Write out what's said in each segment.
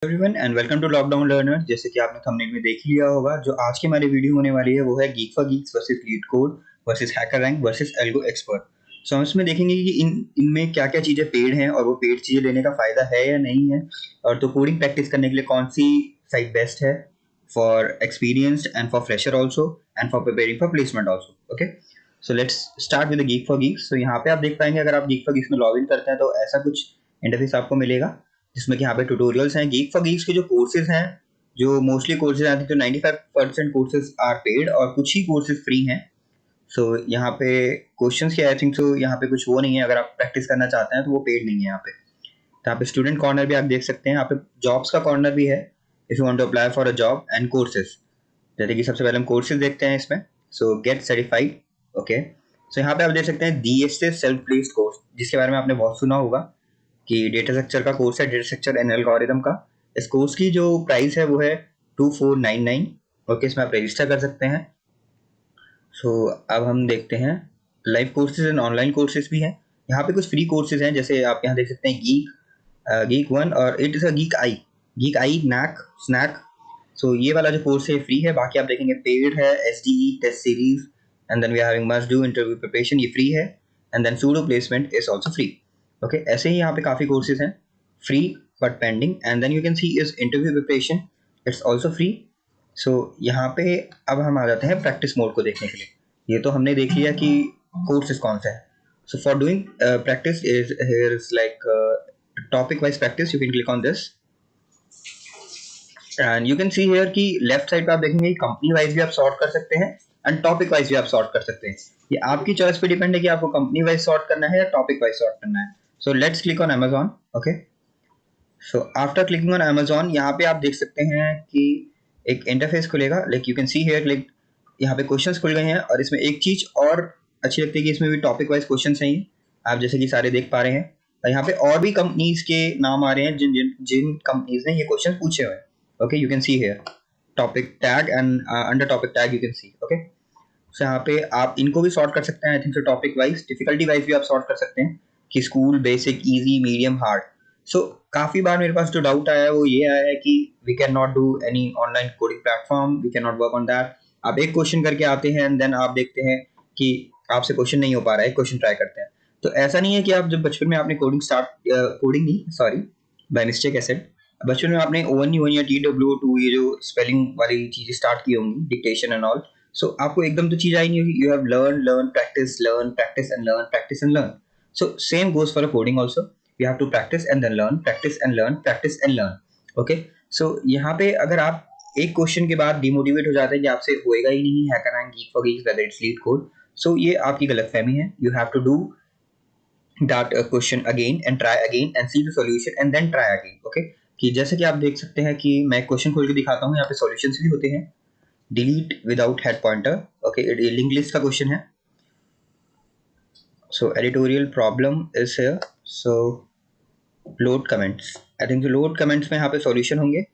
Everyone and welcome to lockdown learner. जैसे कि आपने थंबनेल में देख लिया होगा, जो आज की हमारी वीडियो होने वाली है वो है Geek for Geeks versus LeetCode versus HackerRank versus AlgoExpert. So हम इसमें देखेंगे कि इनमें क्या क्या चीज़ें पेड हैं और वो पेड चीज़ें लेने का फ़ायदा है या नहीं है, और तो कोडिंग प्रैक्टिस करने के लिए कौन सी साइट बेस्ट है for experienced and for fresher also and for preparing for placement also. Okay, so let's start with geek for Geeks. तो यहाँ पे आप देख पाएंगे, अगर आप गीक फॉर गीक्स में लॉग इन करते हैं तो ऐसा कुछ इंटरफेस आपको मिलेगा जिसमें कि यहाँ पे ट्यूटोरियल्स हैं। गीक फॉर गीक्स के जो कोर्सेज हैं, जो मोस्टली कोर्सेज आते हैं, तो 95% कोर्सेज आर पेड और कुछ ही कोर्सेज फ्री हैं। सो यहाँ पे क्वेश्चंस के आई थिंक सो यहाँ पे कुछ वो नहीं है, अगर आप प्रैक्टिस करना चाहते हैं तो वो पेड नहीं है यहाँ पे। तो यहाँ पे स्टूडेंट कॉर्नर भी आप देख सकते हैं, यहाँ पे जॉब्स का कॉर्नर भी है if you want to apply for a job and courses. जैसे कि सबसे पहले हम कोर्सेज देखते हैं इसमें। So get certified. Okay, so यहाँ पे आप देख सकते हैं DSA सेल्फ प्लेस्ड कोर्स, जिसके बारे में आपने बहुत सुना होगा कि डेटा स्ट्रक्चर का कोर्स है, डेटा स्ट्रक्चर एंड एल्गोरिथम का। इस कोर्स की जो प्राइस है वो है 2499। ओके, इसमें आप रजिस्टर कर सकते हैं। सो अब हम देखते हैं live courses and online courses भी हैं। यहाँ पे कुछ फ्री कोर्सेज हैं, जैसे आप यहाँ देख सकते हैं गीक वन और it is a geek I knack snack. So ये वाला जो कोर्स है फ्री है, बाकी आप देखेंगे पेड है। SDE test series and then we having must do interview preparation, ये फ्री है। And then pseudo placement is also free. Okay, ऐसे ही यहाँ पे काफ़ी कोर्सेज हैं free but pending. And then you can see is interview preparation, it's also free. So यहाँ पे अब हम आ जाते हैं प्रैक्टिस मोड को देखने के लिए। ये तो हमने देख लिया कि कोर्सेज कौन सा है। So for doing practice is here is like topic wise practice. You can click on this and you can see here कि लेफ्ट साइड पे आप देखेंगे कंपनी वाइज भी आप सॉर्ट कर सकते हैं एंड टॉपिक वाइज भी आप सॉर्ट कर सकते हैं। ये आपकी चॉइस पे डिपेंड है कि आपको कंपनी वाइज सॉर्ट करना है या टॉपिक वाइज सॉर्ट करना है। So let's click on Amazon। Okay, so after clicking on Amazon, यहाँ पे आप देख सकते हैं कि एक इंटरफेस खुलेगा। Like you can see here click, यहाँ पे क्वेश्चंस खुल गए हैं। और इसमें एक चीज और अच्छी लगती है कि इसमें भी टॉपिक वाइज क्वेश्चंस हैं, आप जैसे कि सारे देख पा रहे हैं। और यहाँ पे और भी कंपनीज के नाम आ रहे हैं जिन जिन जिन कंपनीज ने ये क्वेश्चन पूछे हुए हैं। Okay, you can see here topic tag and under topic tag you can see. Okay, so यहाँ पे आप इनको भी सॉर्ट कर सकते हैं। I think so topic wise, difficulty wise भी आप सॉर्ट कर सकते हैं कि school, basic, easy, medium, hard. So काफी बार मेरे पास जो डाउट आया है वो ये आया है कि we can not do any online coding platform, we can not work on that. आप एक क्वेश्चन करके आते हैं एंड देन आप देखते हैं कि आपसे क्वेश्चन नहीं हो पा रहा है, एक क्वेश्चन ट्राई करते हैं। तो ऐसा नहीं है कि आप जब बचपन में आपने कोडिंग नहीं, सॉरी, बाय मिस्टेक एसेड, बचपन में आपने ONE1 या TWO2 ये जो स्पेलिंग वाली चीजें स्टार्ट की होंगी, डिक्टेशन एंड ऑल। सो आपको एकदम तो चीज आई नहीं होगी। You have learn practice and learn practice and learn. So same goes for a coding also. You have to practice and then learn, practice and learn, practice and learn. Okay, so यहाँ पे अगर आप एक question के बाद demotivate हो जाते हैं कि आपसे होएगा ही नहीं HackerRank, geek for Geeks, whether it's LeetCode, so ये आपकी गलतफहमी है। You have to do that question again and try again and see the solution and then try again. Okay, कि जैसे कि आप देख सकते हैं कि मैं क्वेश्चन खोल के दिखाता हूँ, यहाँ पे सॉल्यूशंस भी होते हैं। Delete without head pointer. Okay, ये लिंक लिस्ट का क्वेश्चन है। So editorial problem is here. So load comments, I think load comments में यहाँ पे सॉल्यूशन होंगे,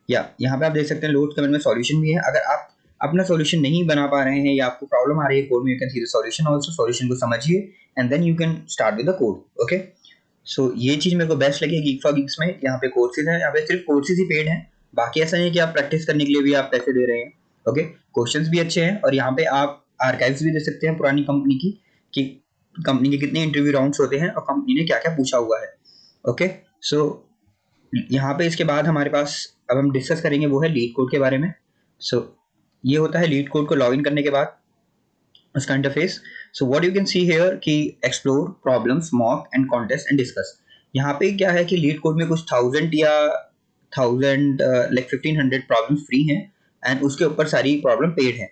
या यहाँ पे आप देख सकते हैं लोड कमेंट में सॉल्यूशन भी है। अगर आप अपना सॉल्यूशन नहीं बना पा रहे हैं या आपको प्रॉब्लम आ रही है कोड में, you can see the solution also. Solution को समझिए and then you can start with the code. Okay, so ये चीज मेरे को बेस्ट लगी गीक फॉर गीक्स में। यहाँ पे कोर्सेज हैं, यहाँ पे सिर्फ कोर्सेज ही पेड हैं, बाकी ऐसा नहीं है कि आप प्रैक्टिस करने के लिए भी आप पैसे दे रहे हैं। ओके, क्वेश्चंस भी अच्छे हैं और यहाँ पे आप आर्काइव्स भी देख सकते हैं पुरानी कंपनी की, कि कंपनी के कितने इंटरव्यू राउंड्स होते हैं और कंपनी ने क्या क्या पूछा हुआ है। ओके, सो यहाँ पे इसके बाद हमारे पास अब हम डिस्कस करेंगे वो है लीड कोड के बारे में। सो ये होता है लीड कोड को लॉग इन करने के बाद उसका interface. So what you can see here कि explore problems, mock and contest and discuss. यहाँ पे क्या है कि लीड कोड में कुछ 1000 लाइक 1500 प्रॉब्लम्स फ्री हैं एंड उसके ऊपर सारी प्रॉब्लम पेड है।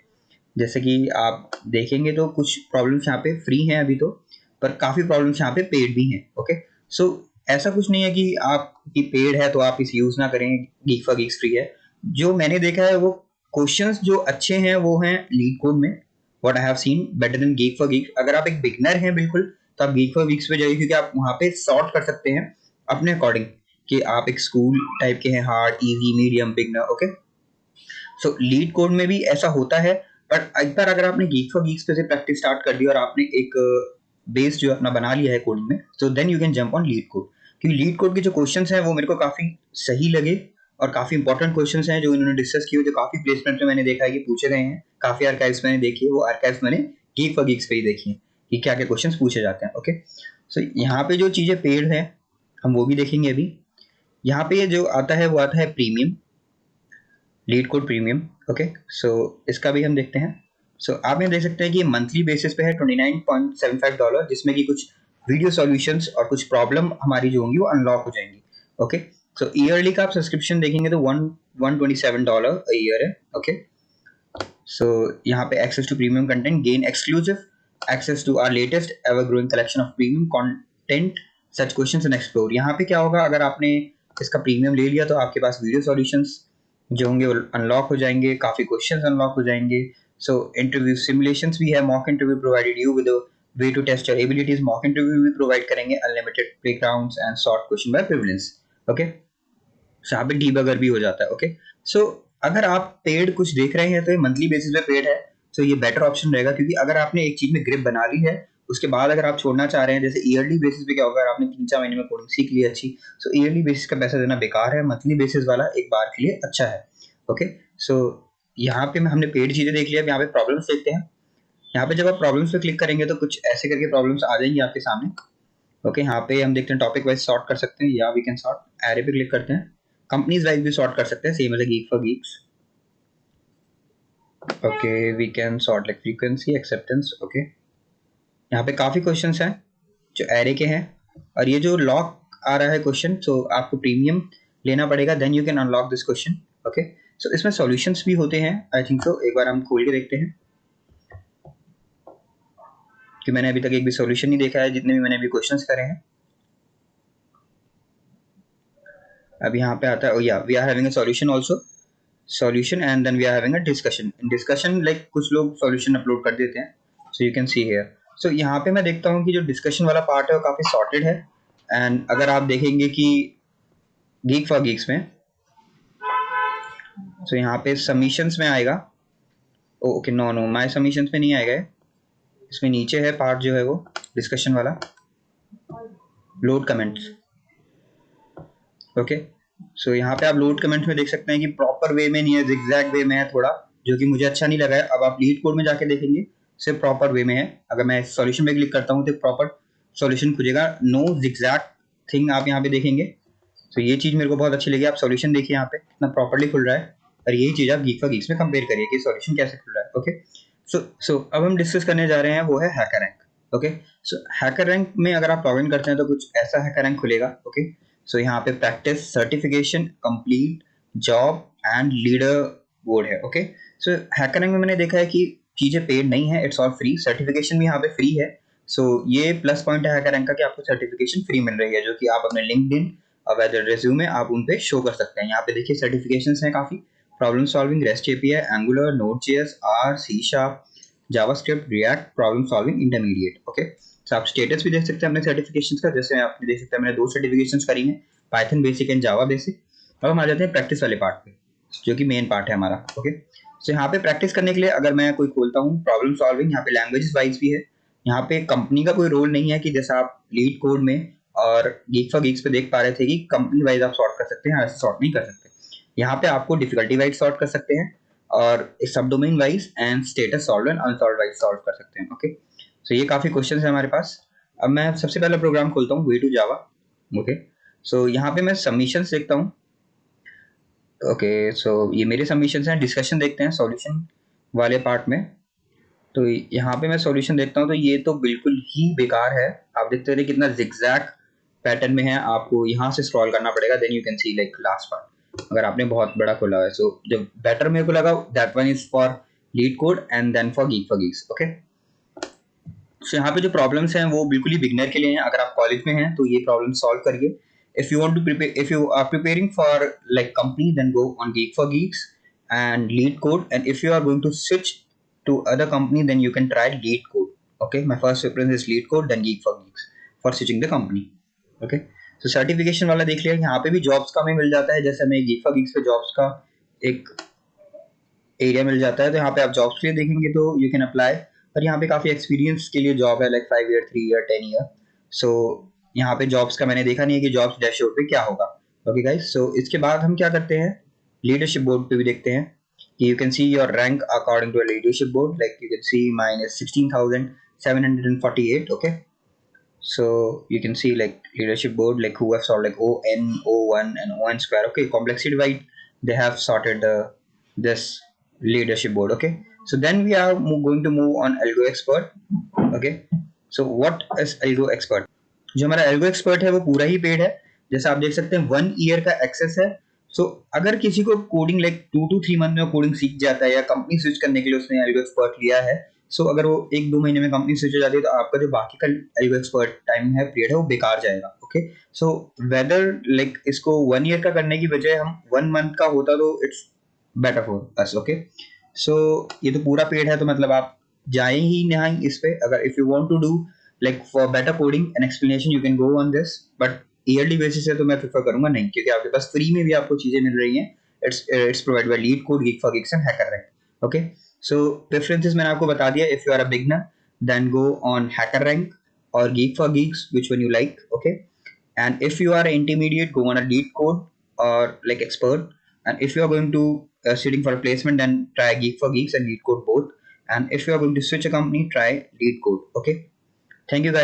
जैसे कि आप देखेंगे तो कुछ प्रॉब्लम्स यहाँ पे फ्री हैं अभी तो, पर काफ़ी प्रॉब्लम्स यहाँ पे पेड भी हैं। ओके, सो ऐसा कुछ नहीं है कि आपकी पेड है तो आप इसे यूज़ ना करें, गीक फॉर गीक्स फ्री है। जो मैंने देखा है वो क्वेश्चंस जो अच्छे हैं वो हैं लीड कोड में, what I have seen better than geek for Geeks. अगर आप एक बिगनर हैं बिल्कुल, तो आप गीक फॉर गीक्स पे जाइए, क्योंकि आप वहाँ पे सॉर्ट कर सकते हैं अपने अकॉर्डिंग कि आप एक स्कूल टाइप के हैं, hard, easy, medium, beginner. Okay, सो लीड कोड में भी ऐसा होता है, बट एक बार अगर आपने गीक फॉर गीक्स पे से प्रैक्टिस स्टार्ट कर दी और आपने एक बेस जो अपना बना लिया है कोडिंग में, so then you can jump on lead code. क्योंकि लीड कोड के जो क्वेश्चंस हैं वो मेरे को काफी सही लगे और काफी इंपॉर्टेंट क्वेश्चंस हैं जो इन्होंने डिस्कस किए, जो काफी प्लेसमेंट में मैंने देखा है कि पूछे गए हैं। काफी आर्काइव्स मैंने देखी है, वो आर्काइव्स मैंने गीक फॉर गीक्स पे ही देखी है कि क्या क्या क्वेश्चंस पूछे जाते हैं। ओके, सो यहाँ पे जो चीजें पेड है हम वो भी देखेंगे अभी। यहाँ पे जो आता है वो आता है premium, LeetCode premium. Okay, so इसका भी हम देखते हैं। सो आप यहाँ देख सकते हैं कि मंथली बेसिस पे है $29.75, जिसमें कि कुछ वीडियो सॉल्यूशंस और कुछ प्रॉब्लम हमारी जो होंगी वो अनलॉक हो जाएंगी। ओके, सो ईयरली का आप सब्सक्रिप्शन देखेंगे तो $127 ईयर है। ओके, सो यहाँ पे access to premium content, gain exclusive access to our latest ever growing collection of premium content, such questions and explore. यहाँ पे क्या होगा, अगर आपने इसका प्रीमियम ले लिया तो आपके पास वीडियो सॉल्यूशंस जो होंगे वो अनलॉक हो जाएंगे, काफी क्वेश्चंस अनलॉक हो जाएंगे। सो इंटरव्यू सिमुलेशंस भी है, mock interview provided you with way to test your abilities, mock interview भी प्रोवाइड करेंगे, unlimited playgrounds and short question by prevalence. Okay, so यहाँ पे डीबगर भी हो जाता है। ओके, सो अगर आप पेड कुछ देख रहे हैं तो ये मंथली बेसिस पे पेड है, तो ये बेटर ऑप्शन रहेगा। क्योंकि अगर आपने एक चीज में ग्रिप बना ली है, उसके बाद अगर आप छोड़ना चाह रहे हैं, जैसे ईयरली बेसिस पे क्या होगा, अगर आपने 3-4 महीने में कोडिंग सीख ली अच्छी, सो ईयरली बेसिस का पैसा देना बेकार है, मंथली बेसिस वाला एक बार के लिए अच्छा है। ओके, सो यहाँ पे हमने पेड चीजें देख लिया, अब यहाँ पे प्रॉब्लम्स देखते हैं। यहाँ पे जब आप प्रॉब्लम्स पे क्लिक करेंगे तो कुछ ऐसे करके प्रॉब्लम्स आ जाएंगी आपके सामने। ओके, यहाँ पे हम देखते हैं टॉपिक वाइज सॉर्ट कर सकते हैं, या वी कैन सॉर्ट एरे पे क्लिक करते हैं, कंपनीज वाइज भी सॉर्ट कर सकते हैं, same as Geek for Geeks. Okay, we can sort like frequency acceptance. Okay, यहाँ पे काफी क्वेश्चंस हैं जो एरे के हैं, और ये जो लॉक आ रहा है क्वेश्चन, तो आपको प्रीमियम लेना पड़ेगा, then you can unlock this question. Okay, so इसमें सॉल्यूशंस भी होते हैं आई थिंक सो, एक बार हम खोल के देखते हैं कि मैंने अभी तक एक भी सॉल्यूशन नहीं देखा है जितने भी मैंने अभी क्वेश्चंस करे हैं। अब यहाँ पे आता है, या we are having a solution also, solution and then we are having a discussion. In discussion like कुछ लोग सॉल्यूशन अपलोड कर देते हैं, so you can see here. So यहाँ पे मैं देखता हूँ कि जो डिस्कशन वाला पार्ट है वो काफी सॉर्टेड है, एंड अगर आप देखेंगे कि गीक फॉर गीक्स में, सो यहाँ पे सबमिशंस में आएगा, okay no no my submissions में नहीं आएगा, इसमें नीचे है पार्ट जो है वो डिस्कशन वाला, लोड कमेंट्स। ओके, सो यहाँ पे आप लोड कमेंट्स में देख सकते हैं कि प्रॉपर वे में नहीं है, जिगजैग वे में है थोड़ा, जो कि मुझे अच्छा नहीं लगा है। अब आप लीड कोड में जाके देखेंगे सिर्फ प्रॉपर वे में है। अगर मैं सॉल्यूशन पे क्लिक करता हूँ तो प्रॉपर सॉल्यूशन खुजेगा, नो जिगजैग थिंग आप यहाँ पे देखेंगे। तो ये चीज मेरे को बहुत अच्छी लगी। आप सॉल्यूशन देखिए यहाँ पे कितना प्रॉपर्ली खुल रहा है, और यही चीज आप गीक फॉर गीक्स में कंपेयर करिए कि सॉल्यूशन कैसे खुल रहा है। ओके, सो अब हम डिस्कस करने जा रहे हैं वो है हैकर रैंक। ओके, सो हैकर रैंक में अगर आप लॉग इन करते हैं तो कुछ ऐसा हैकर रैंक खुलेगा। ओके, सो यहाँ पे practice, certification, complete, job and leader board है। ओके, सो हैकर रैंक में मैंने देखा है कि चीजें पेड नहीं है, इट्स ऑल फ्री, सर्टिफिकेशन भी यहाँ पे फ्री है। सो ये प्लस पॉइंट है हैकर रैंक का कि आपको सर्टिफिकेशन फ्री मिल रही है, जो कि आप अपने लिंक्डइन और वेदर रेज्यूमे आप उन पे शो कर सकते हैं। यहाँ पे देखिए सर्टिफिकेशंस हैं काफी, problem solving, rest API, Angular, Node JS, R, C sharp, JavaScript, React, problem solving intermediate. Okay, तो आप स्टेटस भी देख सकते हैं अपने सर्टिफिकेशंस का, जैसे आपने देख सकते हैं मैंने 2 सर्टिफिकेशंस करी हैं, Python basic and Java basic. अब हम आ जाते हैं प्रैक्टिस वाले पार्ट पे, जो कि मेन पार्ट है हमारा। ओके, सो यहाँ पे प्रैक्टिस करने के लिए अगर मैं कोई खोलता हूँ प्रॉब्लम सॉल्विंग, यहाँ पे लैंग्वेजेस वाइज भी है, यहाँ पे कंपनी का कोई रोल नहीं है कि जैसा आप लीड कोड में और गीक फॉर गीक्स पे देख पा रहे थे कि कंपनी वाइज आप सॉर्ट कर सकते हैं, ऐसे सॉर्ट नहीं कर सकते। यहाँ पे आपको डिफिकल्टी वाइज सॉर्ट कर सकते हैं, और सब domain wise and status solve and unsolve wise solve कर सकते हैं। ओके, सो ये काफी क्वेश्चन है हमारे पास। अब मैं सबसे पहला प्रोग्राम खोलता हूँ way to Java. Okay, so यहाँ पे मैं सबमिशन देखता हूँ। ओके, सो ये मेरे सबमिशन हैं। डिस्कशन देखते हैं सॉल्यूशन वाले पार्ट में, तो यहाँ पे मैं सॉल्यूशन देखता हूँ तो ये तो बिल्कुल ही बेकार है। आप देखते रहे कितना जिगजैग पैटर्न में है, आपको यहाँ से स्क्रॉल करना पड़ेगा, then you can see like last part, अगर आपने बहुत बड़ा खोला है। सो जब बेटर मेरे को लगा, that one is for LeetCode and then for Geeks. Okay, so यहाँ पे जो प्रॉब्लम्स हैं वो बिल्कुल ही बिगनर के लिए हैं। अगर आप कॉलेज में हैं तो ये प्रॉब्लम सॉल्व करिए। If you want to prepare, if you are preparing for like company, then go on Geek for Geeks and lead code, and if you are going to switch to other company, then you can try lead code. Okay, my first preference is lead code, then geek for geeks for switching the company. Okay, so certification वाला देख लिया। यहाँ पे भी jobs का हमें मिल जाता है, जैसे हमें गीक फॉर गीक्स पे जॉब्स का एक एरिया मिल जाता है, तो यहाँ पे आप जॉब्स के लिए देखेंगे तो यू कैन अप्लाई, और यहाँ पे काफी एक्सपीरियंस के लिए जॉब है, लाइक 5 ईयर, 3 ईयर, 10 ईयर। सो यहाँ पे जॉब्स का मैंने देखा नहीं है कि जॉब्स डैशबोर्ड पे क्या होगा। ओके गाइस, सो इसके बाद हम क्या करते हैं, लीडरशिप बोर्ड पे भी देखते हैं कि you can see your rank according to a leadership board, like you can see mine is 16,748. Okay, so you can see like leadership board, like who have solved like O(n), O(1) and O(n) square. Okay, complexity wise they have sorted this leadership board. Okay, so then we are going to move on algo expert. Okay, so what is algo expert? जो हमारा algo expert है वो पूरा ही paid है, जैसा आप देख सकते हैं 1 ईयर का एक्सेस है। सो अगर किसी को कोडिंग लाइक 2 to 3 मंथ में कोडिंग सीख जाता है या कंपनी स्विच करने के लिए उसने एल्गो एक्सपर्ट लिया है, सो अगर वो 1-2 महीने में कंपनी स्विच हो जाती है तो आपका जो बाकी का एल्गो एक्सपर्ट टाइम है, पीरियड है, वो बेकार जाएगा। ओके, सो वेदर लाइक इसको 1 ईयर का करने की बजाय हम 1 मंथ का होता तो it's better for us. Okay, so ये तो पूरा पेड है, तो मतलब आप जाए ही नहीं इस पे। अगर if you want to do like for better coding and explanation you can go on this, but yearly basis है तो मैं प्रेफर करूंगा नहीं, क्योंकि आपके पास फ्री में भी आपको चीजें मिल रही हैं। It's provide by LeetCode, GeeksforGeeks and HackerRank. Okay, so preferences मैंने आपको बता दिया। If you are a beginner then go on HackerRank और GeeksforGeeks, which one you like. Okay, and if you are intermediate, go on a lead code or like expert, and if you are going to sitting for a placement, then try geek for geeks and lead code both, and if you are going to switch a company, try lead code. Okay, thank you guys.